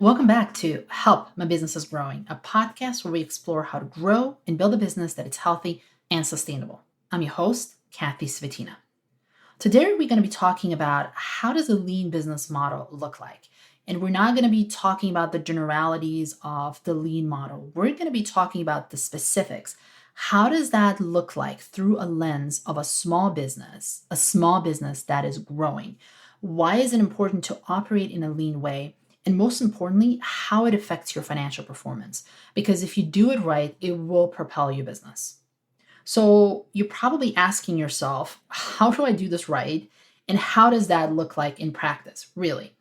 Welcome back to Help My Business is Growing, a podcast where we explore how to grow and build a business that is healthy and sustainable. I'm your host, Kathy Svetina. Today, we're going to be talking about how does a lean business model look like? And we're not going to be talking about the generalities of the lean model. We're going to be talking about the specifics. How does that look like through a lens of a small business that is growing? Why is it important to operate in a lean way? And most importantly, how it affects your financial performance. Because if you do it right, it will propel your business. So you're probably asking yourself, how do I do this right? And how does that look like in practice, really?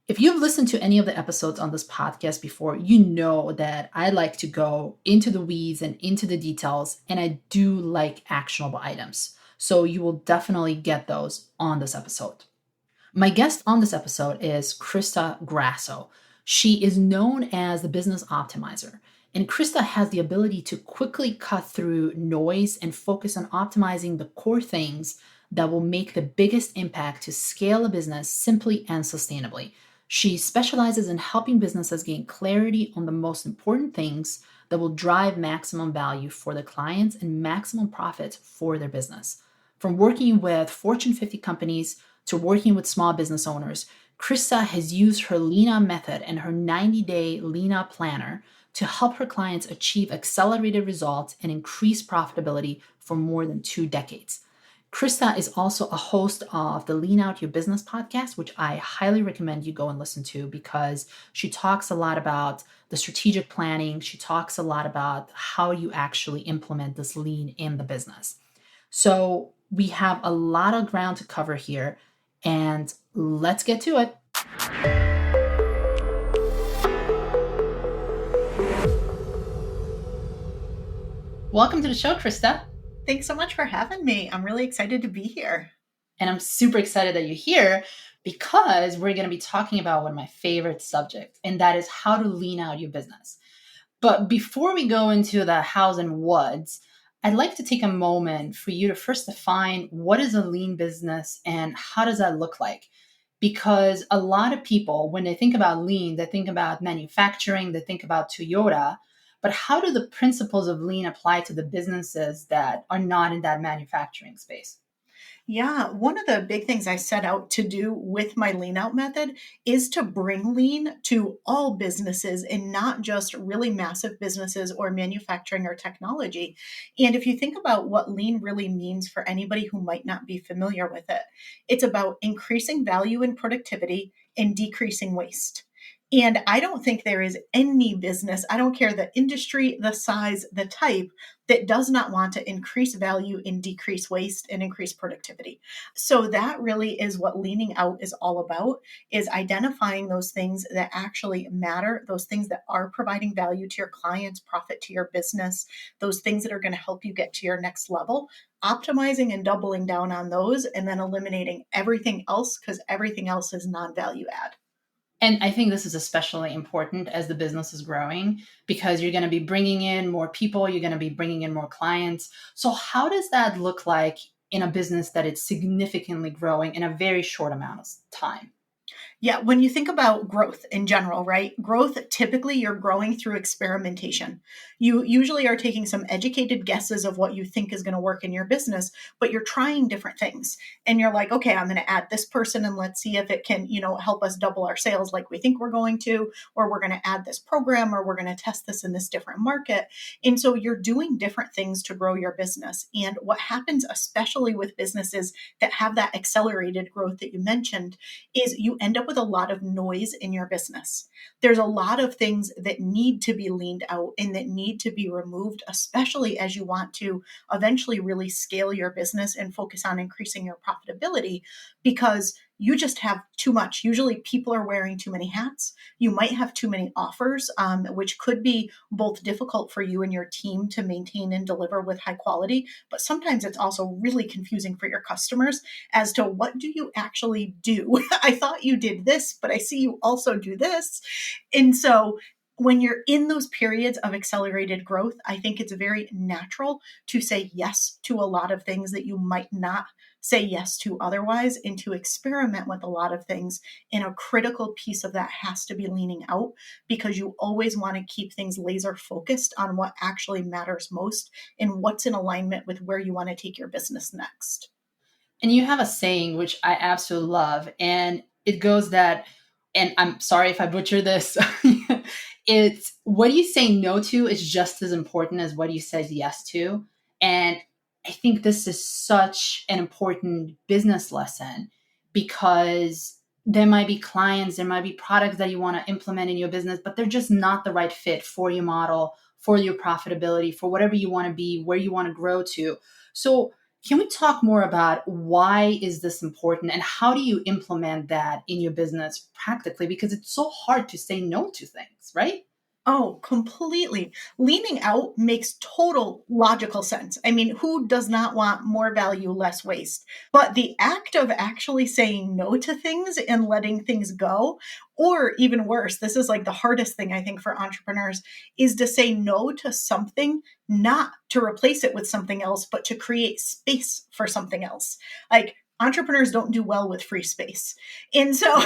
If you've listened to any of the episodes on this podcast before, you know that I like to go into the weeds and into the details, and I do like actionable items. So you will definitely get those on this episode. My guest on this episode is Crista Grasso. She is known as the business optimizer, and Crista has the ability to quickly cut through noise and focus on optimizing the core things that will make the biggest impact to scale a business simply and sustainably. She specializes in helping businesses gain clarity on the most important things that will drive maximum value for their clients and maximum profits for their business. From working with Fortune 50 companies to working with small business owners, Crista has used her Lean Out method and her 90-day Lean Out planner to help her clients achieve accelerated results and increase profitability for more than 2 decades. Crista is also a host of the Lean Out Your Business podcast, which I highly recommend you go and listen to because she talks a lot about the strategic planning. She talks a lot about how you actually implement this lean in the business. So we have a lot of ground to cover here, and let's get to it. Welcome to the show, Crista. Thanks so much for having me. I'm really excited to be here. And I'm super excited that you're here because we're going to be talking about one of my favorite subjects, and that is how to lean out your business. But before we go into the hows and whats, I'd like to take a moment for you to first define what is a lean business and how does that look like? Because a lot of people, when they think about lean, they think about manufacturing, they think about Toyota. But how do the principles of lean apply to the businesses that are not in that manufacturing space? Yeah, one of the big things I set out to do with my lean out method is to bring lean to all businesses and not just really massive businesses or manufacturing or technology. And if you think about what lean really means for anybody who might not be familiar with it, it's about increasing value and productivity and decreasing waste. And I don't think there is any business, I don't care the industry, the size, the type, that does not want to increase value and decrease waste and increase productivity. So that really is what leaning out is all about, is identifying those things that actually matter, those things that are providing value to your clients, profit to your business, those things that are going to help you get to your next level, optimizing and doubling down on those, and then eliminating everything else because everything else is non-value add. And I think this is especially important as the business is growing because you're going to be bringing in more people, you're going to be bringing in more clients. So how does that look like in a business that is significantly growing in a very short amount of time? Yeah, when you think about growth in general, right? Growth, typically you're growing through experimentation. You usually are taking some educated guesses of what you think is going to work in your business, but you're trying different things. And you're like, okay, I'm going to add this person and let's see if it can, help us double our sales like we think we're going to, or we're going to add this program, or we're going to test this in this different market. And so you're doing different things to grow your business. And what happens, especially with businesses that have that accelerated growth that you mentioned, is you end up with a lot of noise in your business. There's a lot of things that need to be leaned out and that need to be removed, especially as you want to eventually really scale your business and focus on increasing your profitability, because you just have too much. Usually people are wearing too many hats. You might have too many offers, which could be both difficult for you and your team to maintain and deliver with high quality. But sometimes it's also really confusing for your customers as to what do you actually do? I thought you did this, but I see you also do this. And so when you're in those periods of accelerated growth, I think it's very natural to say yes to a lot of things that you might not say yes to otherwise, and to experiment with a lot of things. And a critical piece of that has to be leaning out, because you always want to keep things laser focused on what actually matters most and what's in alignment with where you want to take your business next. And you have a saying which I absolutely love, and it goes that, and I'm sorry if I butcher this, it's what you say no to is just as important as what you said yes to. And I think this is such an important business lesson, because there might be clients, there might be products that you want to implement in your business, but they're just not the right fit for your model, for your profitability, for whatever you want to be, where you want to grow to. So can we talk more about why is this important and how do you implement that in your business practically? Because it's so hard to say no to things, right? Oh, completely. Leaning out makes total logical sense. I mean, who does not want more value, less waste? But the act of actually saying no to things and letting things go, or even worse, this is like the hardest thing I think for entrepreneurs, is to say no to something, not to replace it with something else, but to create space for something else. Like, entrepreneurs don't do well with free space. And so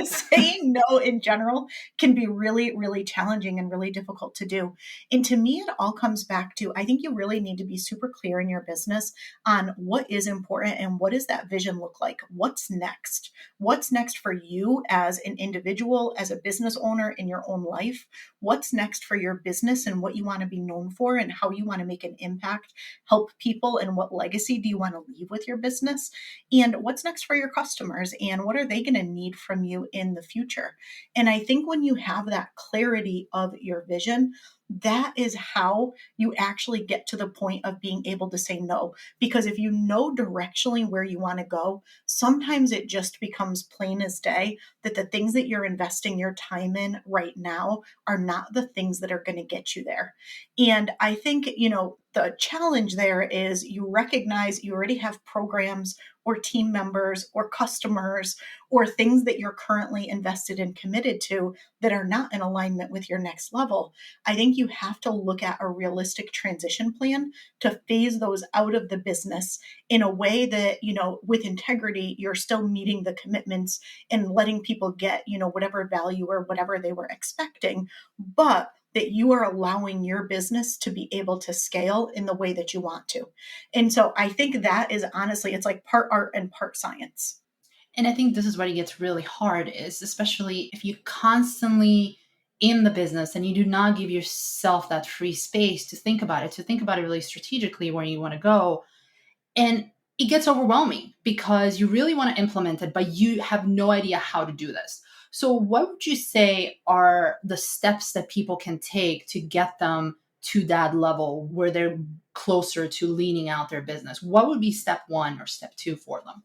saying no in general can be really, really challenging and really difficult to do. And to me, it all comes back to, I think you really need to be super clear in your business on what is important and what does that vision look like? What's next? What's next for you as an individual, as a business owner in your own life? What's next for your business and what you want to be known for and how you want to make an impact, help people, and what legacy do you want to leave with your business? And what's next for your customers and what are they going to need from you in the future? And I think when you have that clarity of your vision, that is how you actually get to the point of being able to say no. Because if you know directionally where you want to go, sometimes it just becomes plain as day that the things that you're investing your time in right now are not the things that are going to get you there. And I think, the challenge there is you recognize you already have programs or team members or customers or things that you're currently invested and committed to that are not in alignment with your next level. I think you have to look at a realistic transition plan to phase those out of the business in a way that, with integrity, you're still meeting the commitments and letting people get, whatever value or whatever they were expecting, but that you are allowing your business to be able to scale in the way that you want to. And so I think that is honestly, it's like part art and part science. And I think this is where it gets really hard, is especially if you constantly in the business and you do not give yourself that free space to think about it, really strategically where you want to go. And it gets overwhelming because you really want to implement it, but you have no idea how to do this. So, what would you say are the steps that people can take to get them to that level where they're closer to leaning out their business? What would be step one or step two for them?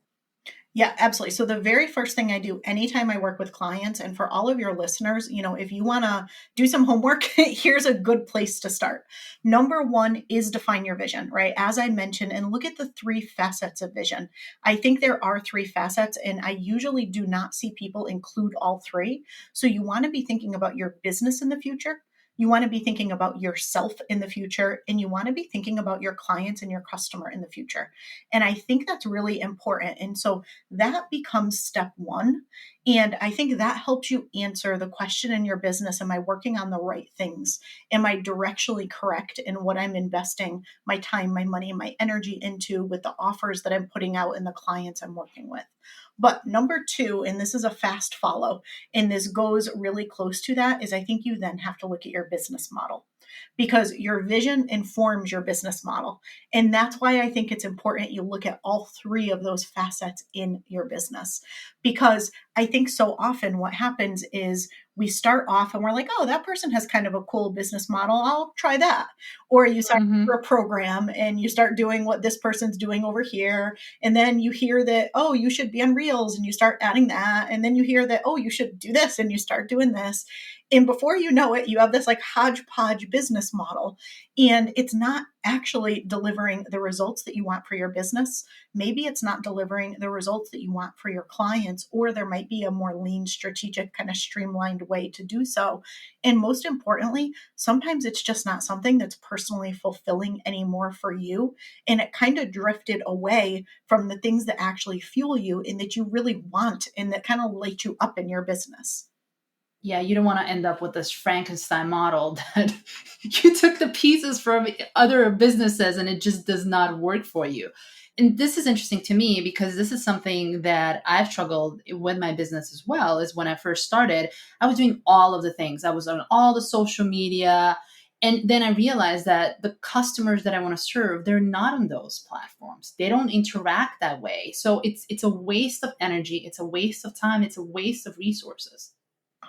Yeah, absolutely. So the very first thing I do anytime I work with clients, and for all of your listeners, if you want to do some homework, here's a good place to start. Number one is define your vision, right? As I mentioned, and look at the three facets of vision. I think there are three facets, and I usually do not see people include all three. So you want to be thinking about your business in the future. You want to be thinking about yourself in the future, and you want to be thinking about your clients and your customer in the future. And I think that's really important. And so that becomes step one. And I think that helps you answer the question in your business: am I working on the right things? Am I directionally correct in what I'm investing my time, my money, my energy into with the offers that I'm putting out and the clients I'm working with? But number two, and this is a fast follow, and this goes really close to that, is I think you then have to look at your business model, because your vision informs your business model. And that's why I think it's important you look at all three of those facets in your business. Because I think so often what happens is we start off and we're like, oh, that person has kind of a cool business model. I'll try that. Or you sign up for Mm-hmm. a program and you start doing what this person's doing over here. And then you hear that, oh, you should be on Reels, and you start adding that. And then you hear that, oh, you should do this, and you start doing this. And before you know it, you have this like hodgepodge business model, and it's not actually delivering the results that you want for your business. Maybe it's not delivering the results that you want for your clients, or there might be a more lean, strategic, kind of streamlined way to do so. And most importantly, sometimes it's just not something that's personally fulfilling anymore for you. And it kind of drifted away from the things that actually fuel you and that you really want and that kind of light you up in your business. Yeah, you don't want to end up with this Frankenstein model that you took the pieces from other businesses and it just does not work for you. And this is interesting to me because this is something that I've struggled with my business as well. Is when I first started, I was doing all of the things. I was on all the social media. And then I realized that the customers that I want to serve, they're not on those platforms. They don't interact that way. So it's a waste of energy, it's a waste of time, it's a waste of resources.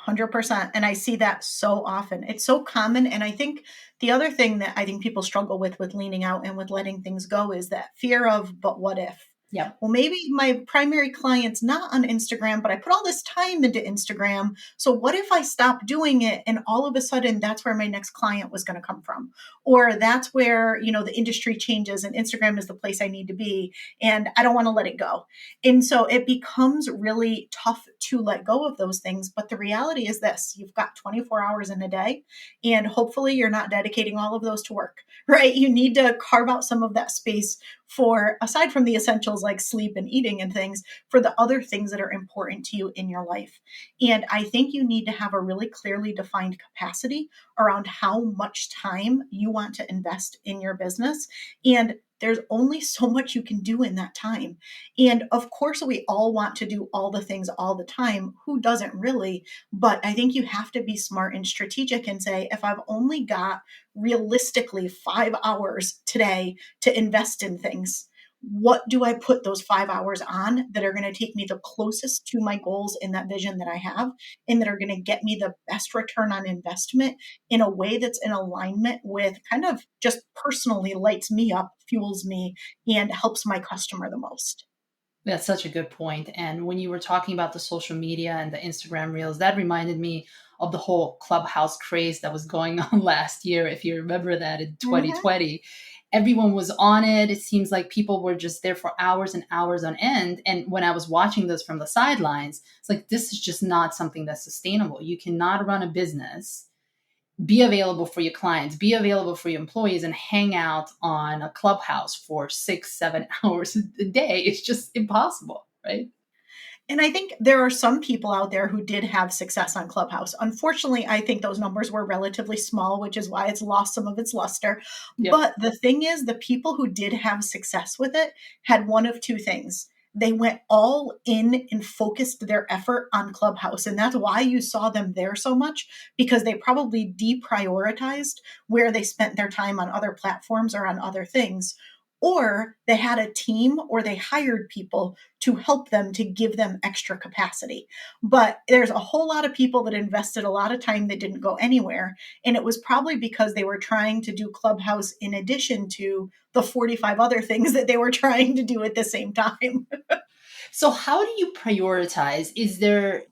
100%. And I see that so often. It's so common. And I think the other thing that I think people struggle with leaning out and with letting things go is that fear of, but what if? Yep. Well, maybe my primary client's not on Instagram, but I put all this time into Instagram. So what if I stop doing it and all of a sudden that's where my next client was going to come from? Or that's where, the industry changes and Instagram is the place I need to be and I don't want to let it go. And so it becomes really tough to let go of those things. But the reality is this: you've got 24 hours in a day, and hopefully you're not dedicating all of those to work, right? You need to carve out some of that space for, aside from the essentials like sleep and eating and things, for the other things that are important to you in your life. And I think you need to have a really clearly defined capacity around how much time you want to invest in your business. And there's only so much you can do in that time. And of course, we all want to do all the things all the time. Who doesn't really? But I think you have to be smart and strategic and say, if I've only got realistically 5 hours today to invest in things, what do I put those 5 hours on that are going to take me the closest to my goals in that vision that I have, and that are going to get me the best return on investment in a way that's in alignment with kind of just personally lights me up, fuels me, and helps my customer the most. That's such a good point. And when you were talking about the social media and the Instagram reels, that reminded me of the whole Clubhouse craze that was going on last year. If you remember that in Mhm. 2020, everyone was on it. It seems like people were just there for hours and hours on end. And when I was watching this from the sidelines, it's like, this is just not something that's sustainable. You cannot run a business, be available for your clients, be available for your employees, and hang out on a Clubhouse for 6, 7 hours a day. It's just impossible, right? And I think there are some people out there who did have success on Clubhouse. Unfortunately, I think those numbers were relatively small, which is why it's lost some of its luster. Yep. But the thing is, the people who did have success with it had one of two things. They went all in and focused their effort on Clubhouse. And that's why you saw them there so much, because they probably deprioritized where they spent their time on other platforms or on other things. Or they had a team or they hired people to help them, to give them extra capacity. But there's a whole lot of people that invested a lot of time that didn't go anywhere. And it was probably because they were trying to do Clubhouse in addition to the 45 other things that they were trying to do at the same time. So how do you prioritize? Is there,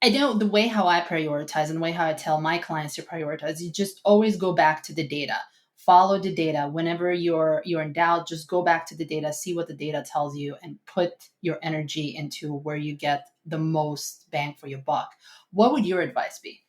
I know the way how I prioritize and the way how I tell my clients to prioritize, you just always go back to the data. Follow the data. Whenever you're in doubt, just go back to the data, see what the data tells you, and put your energy into where you get the most bang for your buck. What would your advice be?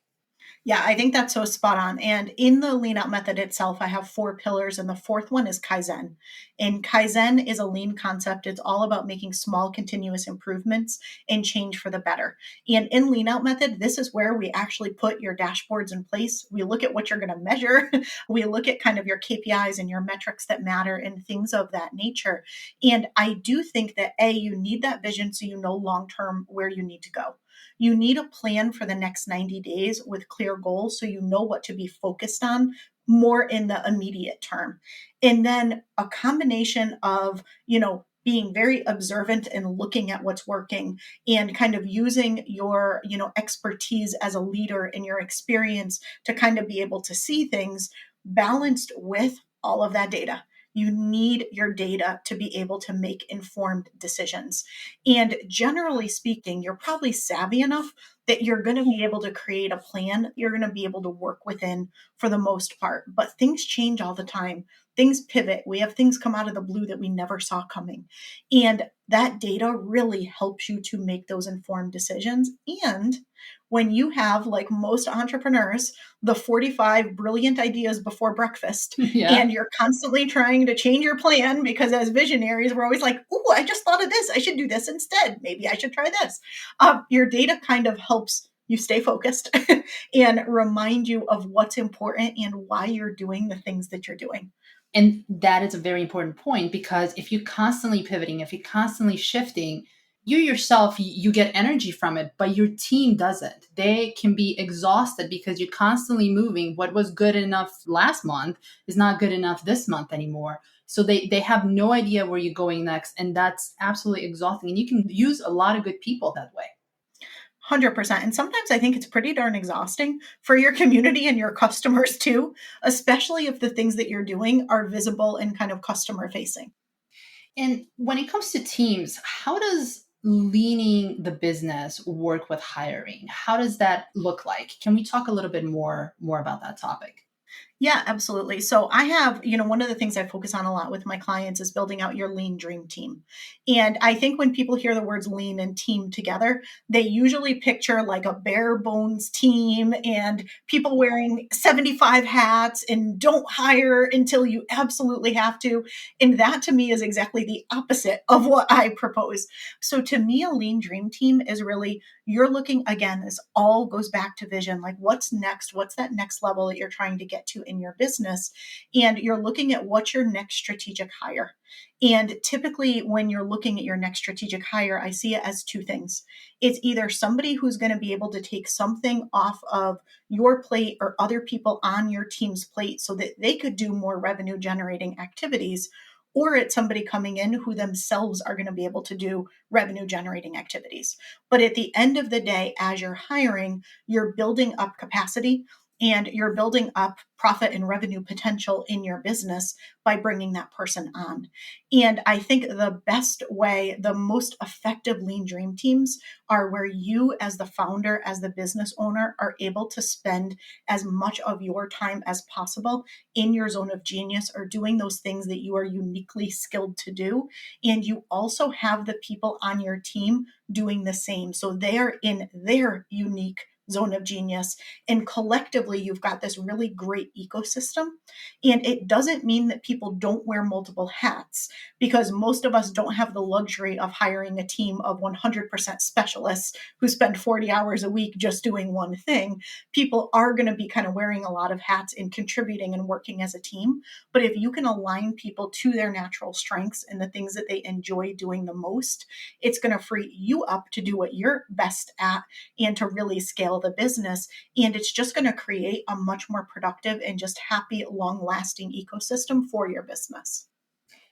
Yeah, I think that's so spot on. And in the lean out method itself, I have 4 pillars, and the fourth one is Kaizen. And Kaizen is a lean concept. It's all about making small, continuous improvements and change for the better. And in lean out method, this is where we actually put your dashboards in place. We look at what you're going to measure. We look at kind of your KPIs and your metrics that matter and things of that nature. And I do think that you need that vision so you know long term where you need to go. You need a plan for the next 90 days with clear goals so you know what to be focused on more in the immediate term. And then a combination of, being very observant and looking at what's working and kind of using your, expertise as a leader and your experience to kind of be able to see things balanced with all of that data. You need your data to be able to make informed decisions. And generally speaking, you're probably savvy enough that you're going to be able to create a plan you're going to be able to work within for the most part. But things change all the time. Things pivot. We have things come out of the blue that we never saw coming. And that data really helps you to make those informed decisions. And when you have, like most entrepreneurs, the 45 brilliant ideas before breakfast, Yeah. and you're constantly trying to change your plan because as visionaries, we're always like, oh, I just thought of this. I should do this instead. Maybe I should try this. Your data kind of helps you stay focused and remind you of what's important and why you're doing the things that you're doing. And that is a very important point, because if you're constantly pivoting, if you're constantly shifting, you yourself, you get energy from it, but your team doesn't. They can be exhausted because you're constantly moving. What was good enough last month is not good enough this month anymore. So they have no idea where you're going next. And that's absolutely exhausting. And you can use a lot of good people that way. 100%. And sometimes I think it's pretty darn exhausting for your community and your customers too, especially if the things that you're doing are visible and kind of customer facing. And when it comes to teams, how does leaning the business work with hiring? How does that look like? Can we talk a little bit more about that topic? Yeah, absolutely. So I have, one of the things I focus on a lot with my clients is building out your lean dream team. And I think when people hear the words lean and team together, they usually picture like a bare bones team and people wearing 75 hats and don't hire until you absolutely have to. And that to me is exactly the opposite of what I propose. So to me, a lean dream team is really, you're looking again, this all goes back to vision. Like what's next? What's that next level that you're trying to get to in your business? And you're looking at what's your next strategic hire. And typically, when you're looking at your next strategic hire, I see it as two things. It's either somebody who's going to be able to take something off of your plate or other people on your team's plate so that they could do more revenue generating activities, or it's somebody coming in who themselves are going to be able to do revenue generating activities. But at the end of the day, as you're hiring, you're building up capacity and you're building up profit and revenue potential in your business by bringing that person on. And I think the best way, the most effective lean dream teams are where you, as the founder, as the business owner, are able to spend as much of your time as possible in your zone of genius or doing those things that you are uniquely skilled to do. And you also have the people on your team doing the same. So they are in their unique zone of genius. And collectively, you've got this really great ecosystem. And it doesn't mean that people don't wear multiple hats, because most of us don't have the luxury of hiring a team of 100% specialists who spend 40 hours a week just doing one thing. People are going to be kind of wearing a lot of hats and contributing and working as a team. But if you can align people to their natural strengths and the things that they enjoy doing the most, it's going to free you up to do what you're best at and to really scale the business. And it's just going to create a much more productive and just happy, long lasting ecosystem for your business.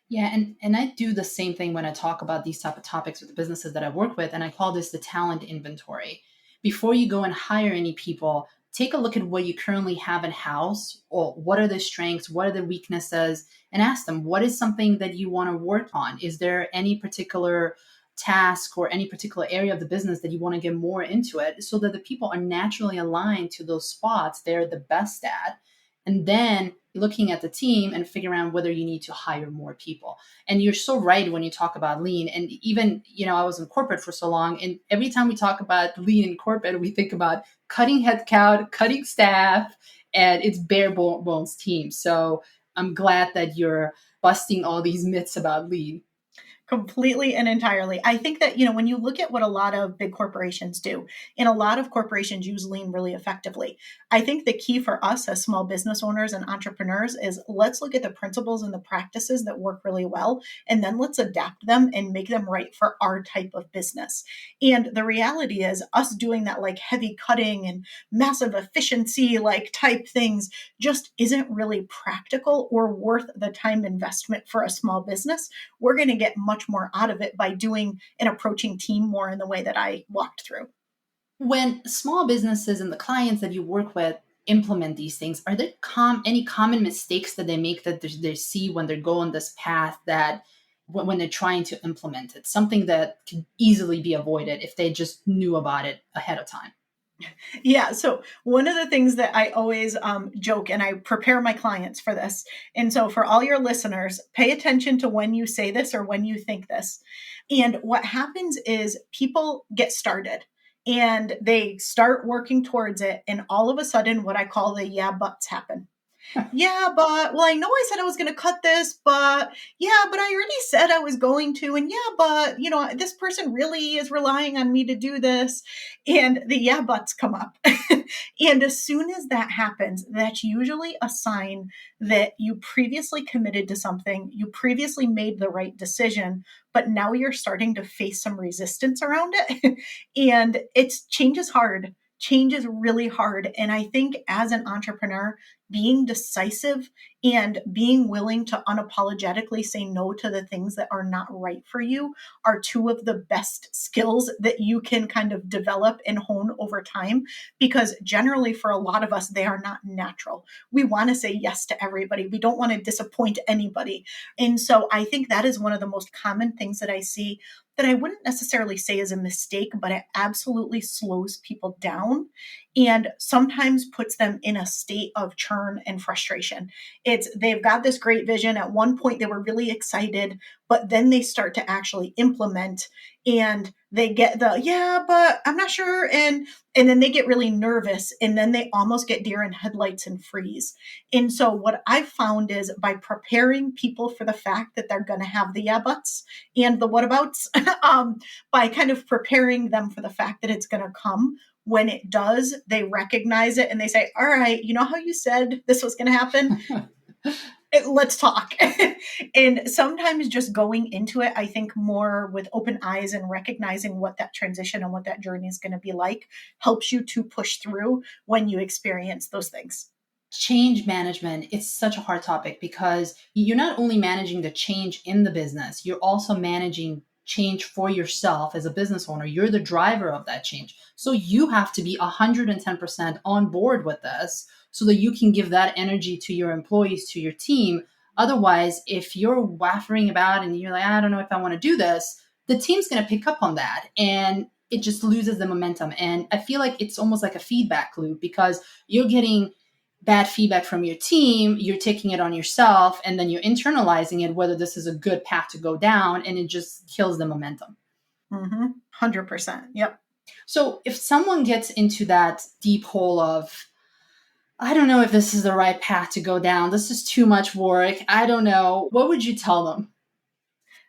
Yeah, and I do the same thing when I talk about these type of topics with the businesses that I work with, and I call this the talent inventory. Before you go and hire any people, take a look at what you currently have in house, or what are the strengths, what are the weaknesses, and ask them, what is something that you want to work on? Is there any particular task or any particular area of the business that you want to get more into it, so that the people are naturally aligned to those spots they're the best at? And then looking at the team and figuring out whether you need to hire more people. And you're so right when you talk about lean. And even, I was in corporate for so long, and every time we talk about lean in corporate, we think about cutting headcount, cutting staff, and it's bare bones team. So I'm glad that you're busting all these myths about lean. Completely and entirely. I think that, when you look at what a lot of big corporations do, and a lot of corporations use lean really effectively, I think the key for us as small business owners and entrepreneurs is let's look at the principles and the practices that work really well, and then let's adapt them and make them right for our type of business. And the reality is, us doing that like heavy cutting and massive efficiency like type things just isn't really practical or worth the time investment for a small business. We're going to get much more out of it by doing and approaching team more in the way that I walked through. When small businesses and the clients that you work with implement these things, are there any common mistakes that they make that they see when they go on this path, that when they're trying to implement it, something that can easily be avoided if they just knew about it ahead of time? Yeah. So one of the things that I always joke, and I prepare my clients for this. And so for all your listeners, pay attention to when you say this or when you think this. And what happens is people get started and they start working towards it. And all of a sudden, what I call the yeah buts happen. Yeah, but well, I know I said I was going to cut this, but yeah, but I already said I was going to. And yeah, but this person really is relying on me to do this. And the yeah, buts come up. And as soon as that happens, that's usually a sign that you previously committed to something, you previously made the right decision, but now you're starting to face some resistance around it. And it's change is hard. Change is really hard. And I think as an entrepreneur, being decisive and being willing to unapologetically say no to the things that are not right for you are two of the best skills that you can kind of develop and hone over time. Because generally, for a lot of us, they are not natural. We want to say yes to everybody, we don't want to disappoint anybody. And so I think that is one of the most common things that I see that I wouldn't necessarily say is a mistake, but it absolutely slows people down and sometimes puts them in a state of churn and frustration. It's they've got this great vision. At one point they were really excited, but then they start to actually implement and they get the yeah, but I'm not sure, and then they get really nervous and then they almost get deer in headlights and freeze. And so what I've found is by preparing people for the fact that they're going to have the yeah buts and the whatabouts, by kind of preparing them for the fact that it's going to come. When it does, they recognize it and they say, all right, you know how you said this was going to happen? Let's talk. And sometimes just going into it, I think more with open eyes and recognizing what that transition and what that journey is going to be like helps you to push through when you experience those things. Change management, it's such a hard topic because you're not only managing the change in the business, you're also managing change for yourself as a business owner. You're the driver of that change. So you have to be 110% on board with this so that you can give that energy to your employees, to your team. Otherwise, if you're waffling about and you're like, I don't know if I want to do this, the team's going to pick up on that and it just loses the momentum. And I feel like it's almost like a feedback loop because you're getting bad feedback from your team, you're taking it on yourself, and then you're internalizing it, whether this is a good path to go down, and it just kills the momentum. 100%. Yep. So if someone gets into that deep hole of, I don't know if this is the right path to go down, this is too much work, I don't know, what would you tell them?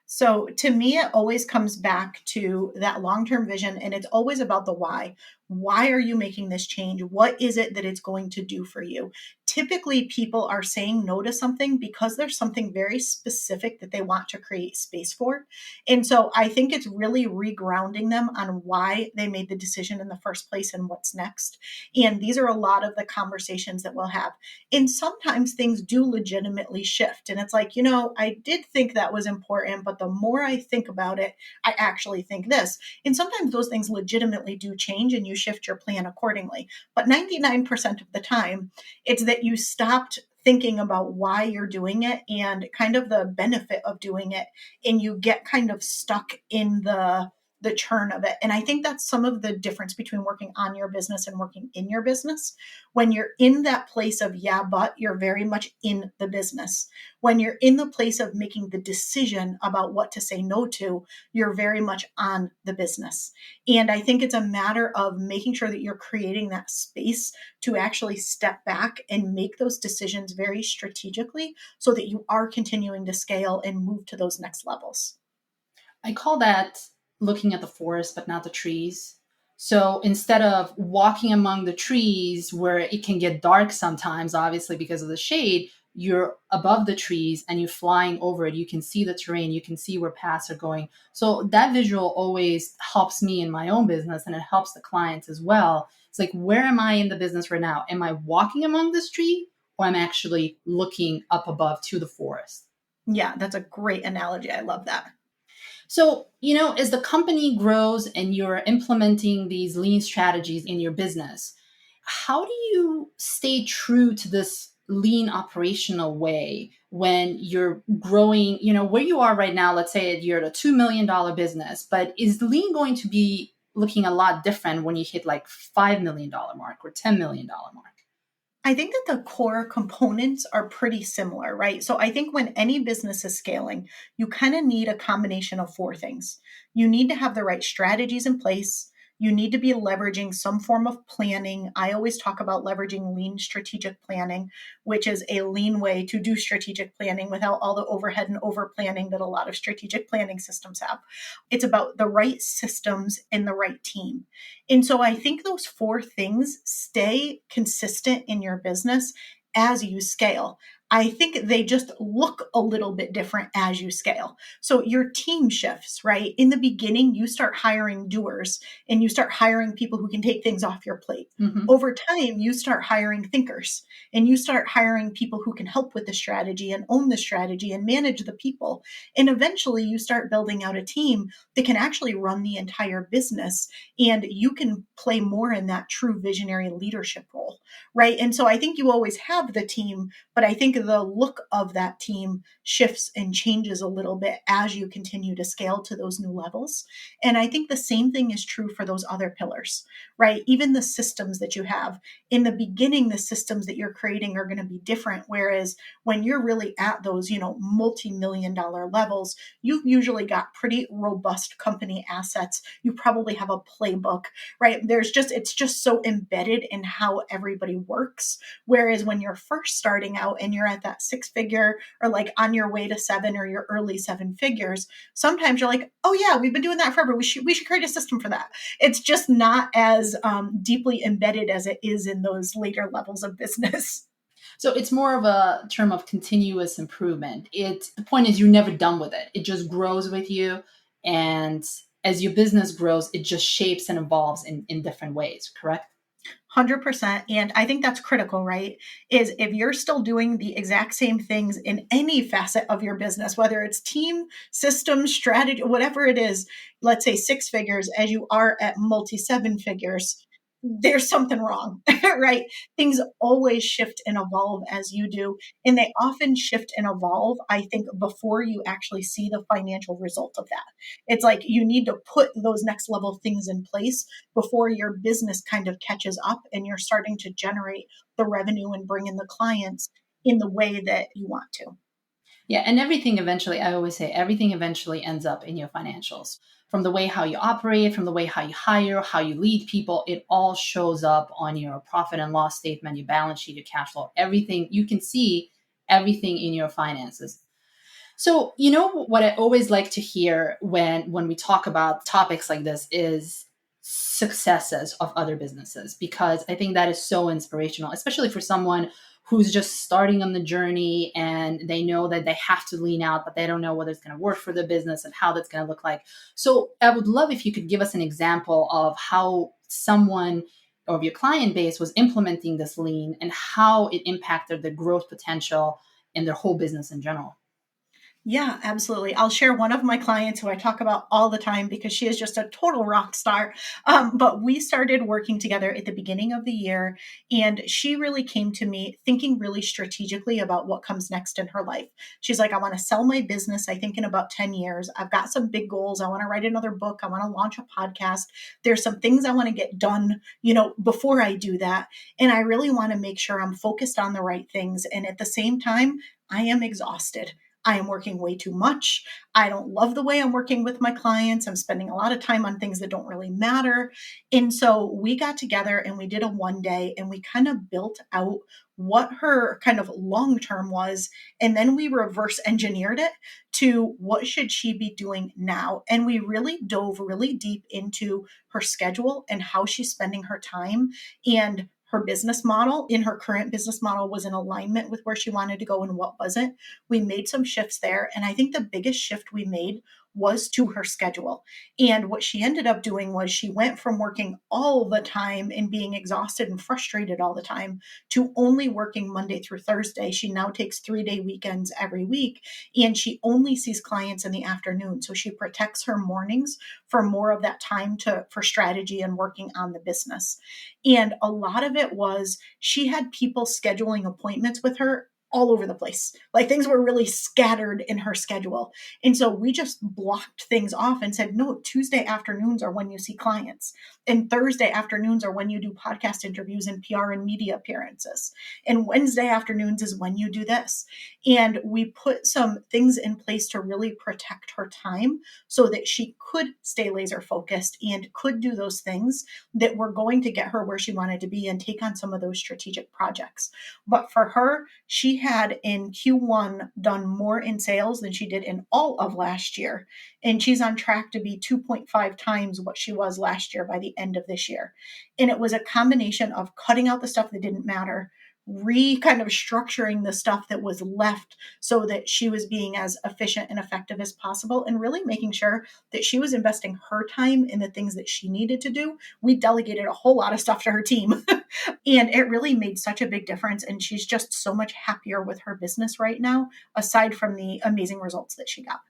So to me, it always comes back to that long term vision, and it's always about the why. Why are you making this change? What is it that it's going to do for you? Typically, people are saying no to something because there's something very specific that they want to create space for. And so I think it's really regrounding them on why they made the decision in the first place and what's next. And these are a lot of the conversations that we'll have. And sometimes things do legitimately shift. And it's like, I did think that was important, but the more I think about it, I actually think this. And sometimes those things legitimately do change and you shift your plan accordingly. But 99% of the time, it's that you stopped thinking about why you're doing it and kind of the benefit of doing it, and you get kind of stuck in the churn of it. And I think that's some of the difference between working on your business and working in your business. When you're in that place of yeah, but you're very much in the business. When you're in the place of making the decision about what to say no to, you're very much on the business. And I think it's a matter of making sure that you're creating that space to actually step back and make those decisions very strategically so that you are continuing to scale and move to those next levels. I call that looking at the forest, but not the trees. So instead of walking among the trees where it can get dark sometimes, obviously because of the shade, you're above the trees and you're flying over it. You can see the terrain, you can see where paths are going. So that visual always helps me in my own business and it helps the clients as well. It's like, where am I in the business right now? Am I walking among this tree or am I actually looking up above to the forest? Yeah, that's a great analogy. I love that. So, as the company grows and you're implementing these lean strategies in your business, How do you stay true to this lean operational way when you're growing, where you are right now? Let's say you're at a $2 million business, but is lean going to be looking a lot different when you hit like $5 million mark or $10 million mark? I think that the core components are pretty similar, right? So I think when any business is scaling, you kind of need a combination of four things. You need to have the right strategies in place. You need to be leveraging some form of planning. I always talk about leveraging lean strategic planning, which is a lean way to do strategic planning without all the overhead and over planning that a lot of strategic planning systems have. It's about the right systems and the right team. And so I think those four things stay consistent in your business as you scale. I think they just look a little bit different as you scale. So your team shifts, right? In the beginning, you start hiring doers and you start hiring people who can take things off your plate. Mm-hmm. Over time, you start hiring thinkers and you start hiring people who can help with the strategy and own the strategy and manage the people. And eventually, you start building out a team that can actually run the entire business, and you can play more in that true visionary leadership role, right? And so I think you always have the team, but I think the look of that team shifts and changes a little bit as you continue to scale to those new levels. And I think the same thing is true for those other pillars, right? Even the systems that you have in the beginning, the systems that you're creating are going to be different. Whereas when you're really at those, multi-million-dollar levels, you've usually got pretty robust company assets. You probably have a playbook, right? It's just so embedded in how everybody works. Whereas when you're first starting out and you're at that six figure or like on your way to seven or your early seven figures, sometimes you're like, oh yeah, we've been doing that forever. We should create a system for that. It's just not as deeply embedded as it is in those later levels of business. So it's more of a term of continuous improvement. The point is you're never done with it. It just grows with you. And as your business grows, it just shapes and evolves in different ways, correct? 100%. And I think that's critical, right? Is if you're still doing the exact same things in any facet of your business, whether it's team, system, strategy, whatever it is, let's say six figures as you are at multi seven figures, there's something wrong, right? Things always shift and evolve as you do. And they often shift and evolve, I think, before you actually see the financial result of that. It's like you need to put those next level things in place before your business kind of catches up and you're starting to generate the revenue and bring in the clients in the way that you want to. Yeah, and everything eventually, I always say, everything eventually ends up in your financials. From the way how you operate, from the way how you hire, how you lead people, it all shows up on your profit and loss statement, your balance sheet, your cash flow, everything. You can see everything in your finances. So, what I always like to hear when we talk about topics like this is successes of other businesses, because I think that is so inspirational, especially for someone who's just starting on the journey and they know that they have to lean out, but they don't know whether it's going to work for the business and how that's going to look like. So I would love if you could give us an example of how someone of your client base was implementing this lean and how it impacted the growth potential in their whole business in general. Yeah, absolutely. I'll share one of my clients who I talk about all the time because she is just a total rock star. But we started working together at the beginning of the year, and she really came to me thinking really strategically about what comes next in her life. She's like, I want to sell my business, I think, in about 10 years. I've got some big goals. I want to write another book. I want to launch a podcast. There's some things I want to get done, before I do that. And I really want to make sure I'm focused on the right things. And at the same time, I am exhausted. I am working way too much. I don't love the way I'm working with my clients. I'm spending a lot of time on things that don't really matter. And so we got together and we did a one day and we kind of built out what her kind of long term was. And then we reverse engineered it to what should she be doing now. And we really dove really deep into her schedule and how she's spending her time, and her business model in her current business model was in alignment with where she wanted to go and what wasn't. We made some shifts there. And I think the biggest shift we made was to her schedule. And what she ended up doing was she went from working all the time and being exhausted and frustrated all the time to only working Monday through Thursday. She now takes 3-day weekends every week, and she only sees clients in the afternoon. So she protects her mornings for more of that time for strategy and working on the business. And a lot of it was she had people scheduling appointments with her all over the place. Like things were really scattered in her schedule. And so we just blocked things off and said, no, Tuesday afternoons are when you see clients. And Thursday afternoons are when you do podcast interviews and PR and media appearances. And Wednesday afternoons is when you do this. And we put some things in place to really protect her time so that she could stay laser focused and could do those things that were going to get her where she wanted to be and take on some of those strategic projects. But for her, she had in Q1 done more in sales than she did in all of last year. And she's on track to be 2.5 times what she was last year by the end of this year. And it was a combination of cutting out the stuff that didn't matter, kind of structuring the stuff that was left so that she was being as efficient and effective as possible, and really making sure that she was investing her time in the things that she needed to do. We delegated a whole lot of stuff to her team and it really made such a big difference. And she's just so much happier with her business right now, aside from the amazing results that she got.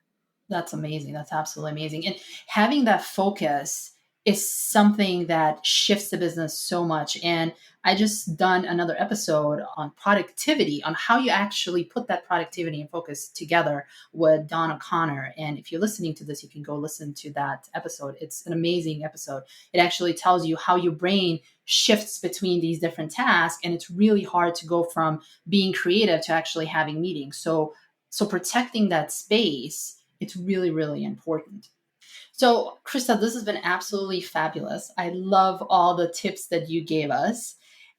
That's amazing. That's absolutely amazing. And having that focus is something that shifts the business so much. And I just done another episode on productivity, on how you actually put that productivity and focus together with Don O'Connor. And if you're listening to this, you can go listen to that episode. It's an amazing episode. It actually tells you how your brain shifts between these different tasks. And it's really hard to go from being creative to actually having meetings. So protecting that space, it's really, really important. So, Crista, this has been absolutely fabulous. I love all the tips that you gave us.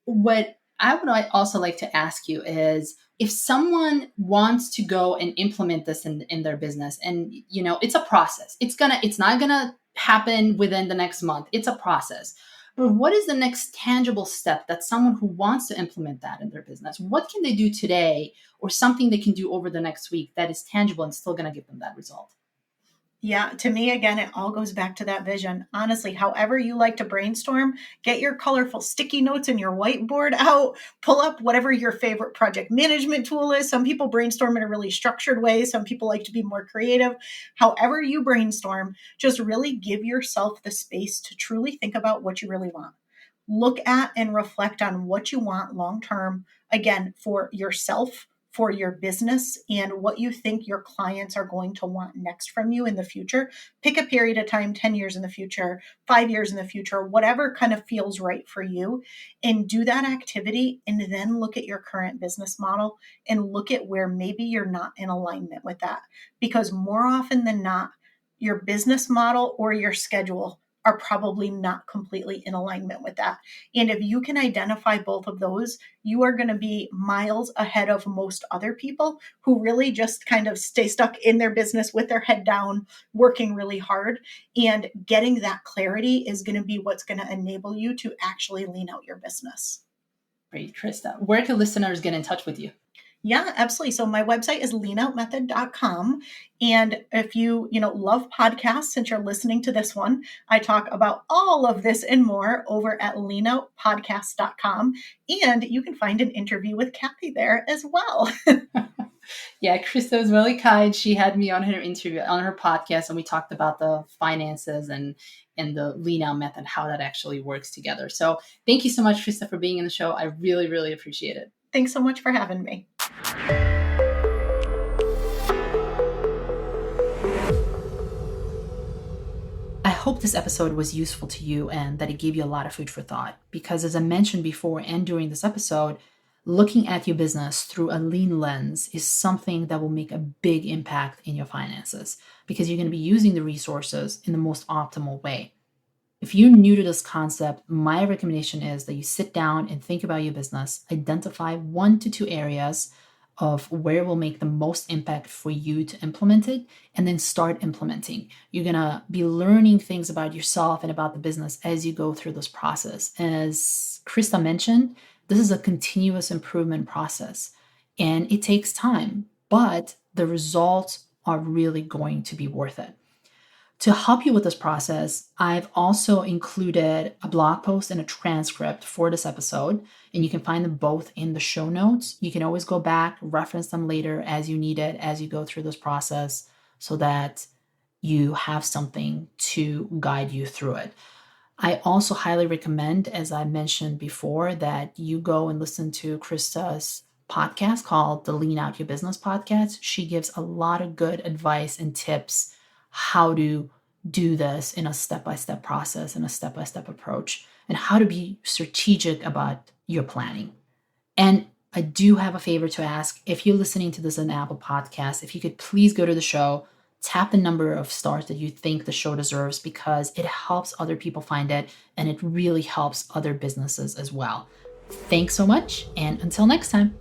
What I would also like to ask you is, if someone wants to go and implement this in their business, and it's a process. It's not gonna happen within the next month. It's a process. But what is the next tangible step that someone who wants to implement that in their business, what can they do today, or something they can do over the next week that is tangible and still going to give them that result? Yeah, to me, again, it all goes back to that vision. Honestly, however you like to brainstorm, get your colorful sticky notes and your whiteboard out, pull up whatever your favorite project management tool is. Some people brainstorm in a really structured way. Some people like to be more creative. However you brainstorm, just really give yourself the space to truly think about what you really want. Look at and reflect on what you want long term, again, for yourself, for your business, and what you think your clients are going to want next from you in the future. Pick a period of time, 10 years in the future, 5 years in the future, whatever kind of feels right for you, and do that activity. And then look at your current business model and look at where maybe you're not in alignment with that. Because more often than not, your business model or your schedule are probably not completely in alignment with that. And if you can identify both of those, you are going to be miles ahead of most other people who really just kind of stay stuck in their business with their head down, working really hard. And getting that clarity is going to be what's going to enable you to actually lean out your business. Great, Crista. Where can listeners get in touch with you? Yeah, absolutely. So my website is leanoutmethod.com. And if you love podcasts, since you're listening to this one, I talk about all of this and more over at leanoutpodcast.com. And you can find an interview with Kathy there as well. Yeah, Crista was really kind. She had me on her interview, on her podcast, and we talked about the finances and the lean out method, how that actually works together. So thank you so much, Crista, for being in the show. I really, really appreciate it. Thanks so much for having me. I hope this episode was useful to you and that it gave you a lot of food for thought. Because as I mentioned before and during this episode, looking at your business through a lean lens is something that will make a big impact in your finances, because you're going to be using the resources in the most optimal way. If you're new to this concept, my recommendation is that you sit down and think about your business, identify 1 to 2 areas of where it will make the most impact for you to implement it, and then start implementing. You're going to be learning things about yourself and about the business as you go through this process. As Crista mentioned, this is a continuous improvement process, and it takes time, but the results are really going to be worth it. To help you with this process, I've also included a blog post and a transcript for this episode, and you can find them both in the show notes. You can always go back, reference them later as you need it, as you go through this process, so that you have something to guide you through it. I also highly recommend, as I mentioned before, that you go and listen to Krista's podcast called the Lean Out Your Business podcast. She gives a lot of good advice and tips how to do this in a step-by-step process and a step-by-step approach, and how to be strategic about your planning. And I do have a favor to ask. If you're listening to this on Apple Podcast, if you could please go to the show, tap the number of stars that you think the show deserves, because it helps other people find it and it really helps other businesses as well. Thanks so much, and until next time.